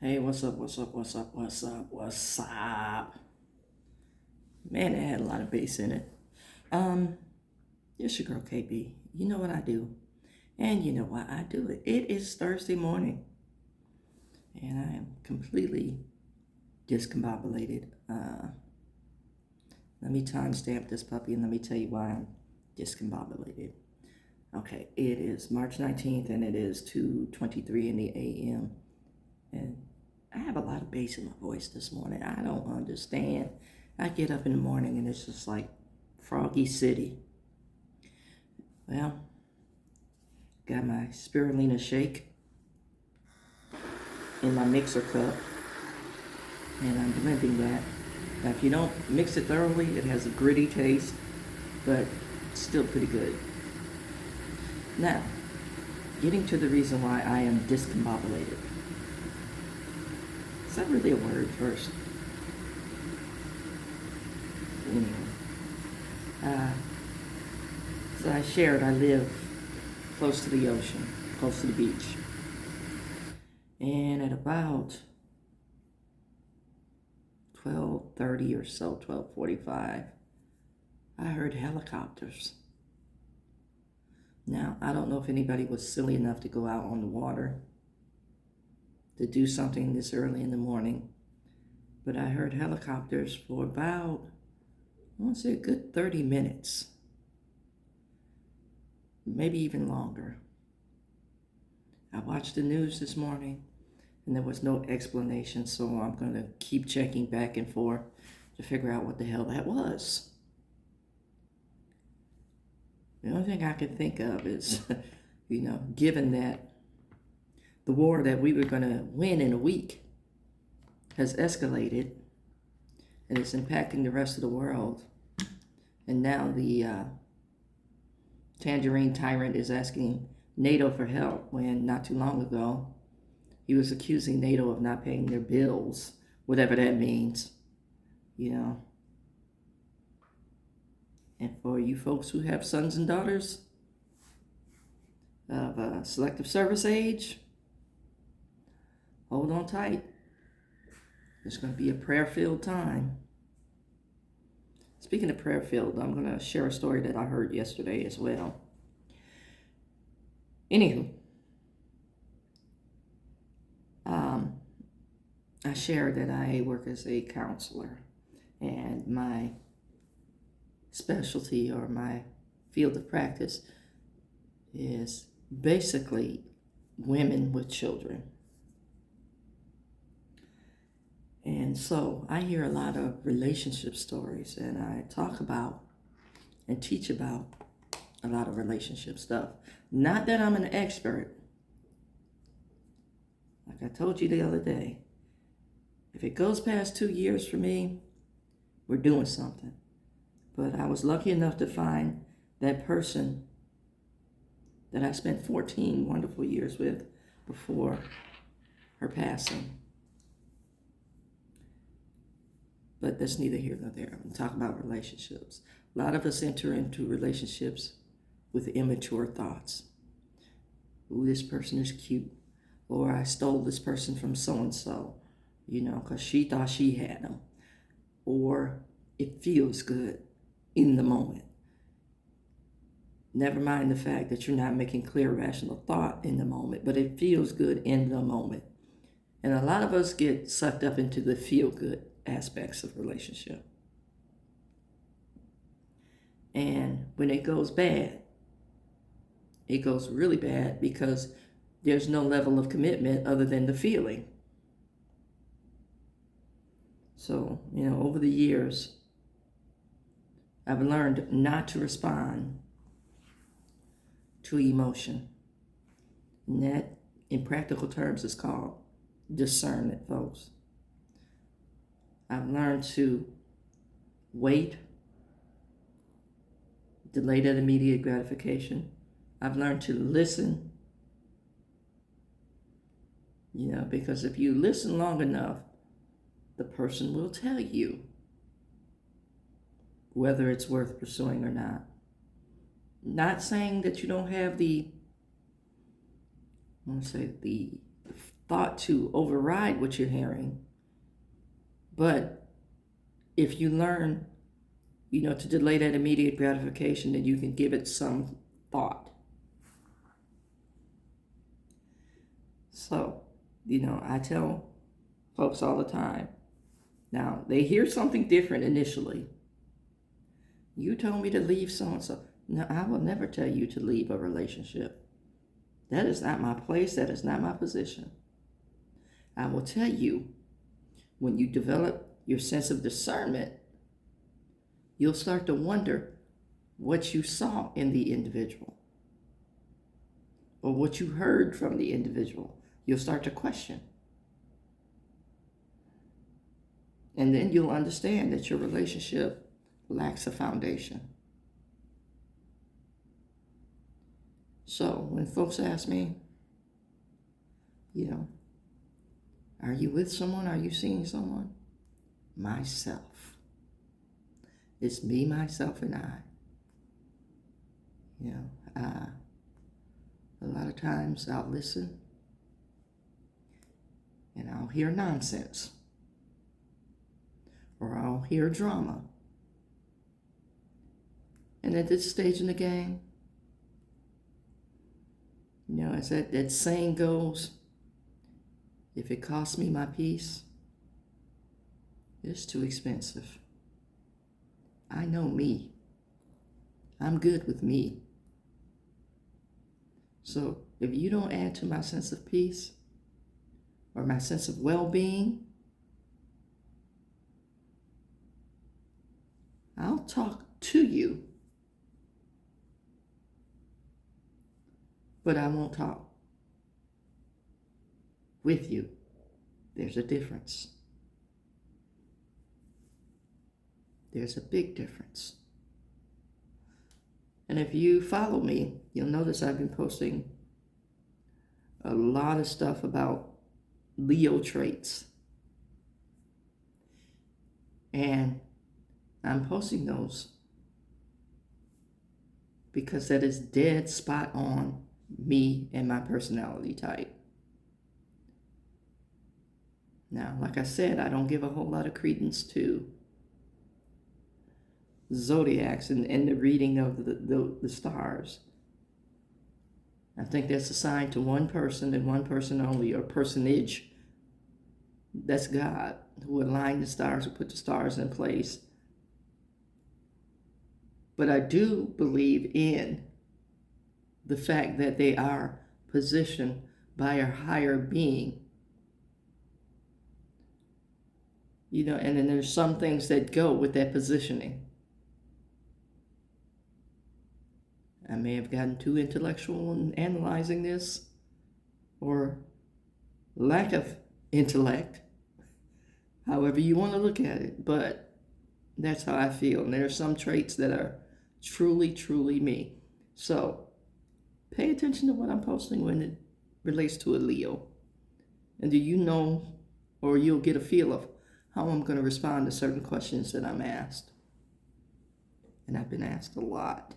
Hey, what's up? What's up? What's up? What's up? What's up? Man, it had a lot of bass in it. Um, it's your girl KB. You know what I do, and you know why I do it. It is Thursday morning, and I am completely discombobulated. Let me timestamp this puppy, and let me tell you why I'm discombobulated. Okay, it is March 19th, and it is 2:23 in the a.m. And I have a lot of bass in my voice this morning. I don't understand. I get up in the morning and it's just like Froggy City. Well, got my spirulina shake in my mixer cup and I'm blending that. Now, if you don't mix it thoroughly, it has a gritty taste, but it's still pretty good. Now, getting to the reason why I am discombobulated. Is that really a word first? Anyway, as I shared, I live close to the ocean, close to the beach. And at about 12:30 or so, 12:45, I heard helicopters. Now, I don't know if anybody was silly enough to go out on the water to do something this early in the morning, but I heard helicopters for about, I want to say a good 30 minutes, maybe even longer. I watched the news this morning and there was no explanation, so I'm going to keep checking back and forth to figure out what the hell that was. The only thing I can think of is, given that the war that we were going to win in a week has escalated and it's impacting the rest of the world, and now the tangerine tyrant is asking NATO for help when not too long ago he was accusing NATO of not paying their bills, whatever that means, And for you folks who have sons and daughters of selective service age, hold on tight. It's going to be a prayer-filled time. Speaking of prayer-filled, I'm going to share a story that I heard yesterday as well. Anywho, I shared that I work as a counselor, and my specialty or my field of practice is basically women with children. And so I hear a lot of relationship stories, and I talk about and teach about a lot of relationship stuff. Not that I'm an expert. Like I told you the other day, if it goes past 2 years for me, we're doing something. But I was lucky enough to find that person that I spent 14 wonderful years with before her passing. But that's neither here nor there. I'm talking about relationships. A lot of us enter into relationships with immature thoughts. Ooh, this person is cute. Or I stole this person from so-and-so, because she thought she had them. Or it feels good in the moment. Never mind the fact that you're not making clear, rational thought in the moment, but it feels good in the moment. And a lot of us get sucked up into the feel-good aspects of relationship. And when it goes bad, it goes really bad because there's no level of commitment other than the feeling. So, over the years, I've learned not to respond to emotion. And that, in practical terms, is called discernment, folks. I've learned to wait, delay that immediate gratification. I've learned to listen, because if you listen long enough, the person will tell you whether it's worth pursuing or not. Not saying that you don't have the thought to override what you're hearing. But if you learn, to delay that immediate gratification, then you can give it some thought. So, I tell folks all the time, now they hear something different initially. You told me to leave so-and-so. No, I will never tell you to leave a relationship. That is not my place. That is not my position. I will tell you, when you develop your sense of discernment, you'll start to wonder what you saw in the individual or what you heard from the individual. You'll start to question. And then you'll understand that your relationship lacks a foundation. So when folks ask me, are you with someone? Are you seeing someone? Myself. It's me, myself, and I. A lot of times I'll listen and I'll hear nonsense or I'll hear drama. And at this stage in the game, as that saying goes, if it costs me my peace, it's too expensive. I know me. I'm good with me. So if you don't add to my sense of peace or my sense of well-being, I'll talk to you, but I won't talk with you. There's a difference. There's a big difference. And if you follow me, you'll notice I've been posting a lot of stuff about Leo traits. And I'm posting those because that is dead spot on me and my personality type. Now, like I said, I don't give a whole lot of credence to zodiacs and the reading of the stars. I think that's assigned to one person and one person only, or personage. That's God, who aligned the stars, who put the stars in place. But I do believe in the fact that they are positioned by a higher being. And then there's some things that go with that positioning. I may have gotten too intellectual in analyzing this, or lack of intellect, however you want to look at it, but that's how I feel. And there are some traits that are truly, truly me. So pay attention to what I'm posting when it relates to a Leo. And do you know, or you'll get a feel of how I'm going to respond to certain questions that I'm asked. And I've been asked a lot.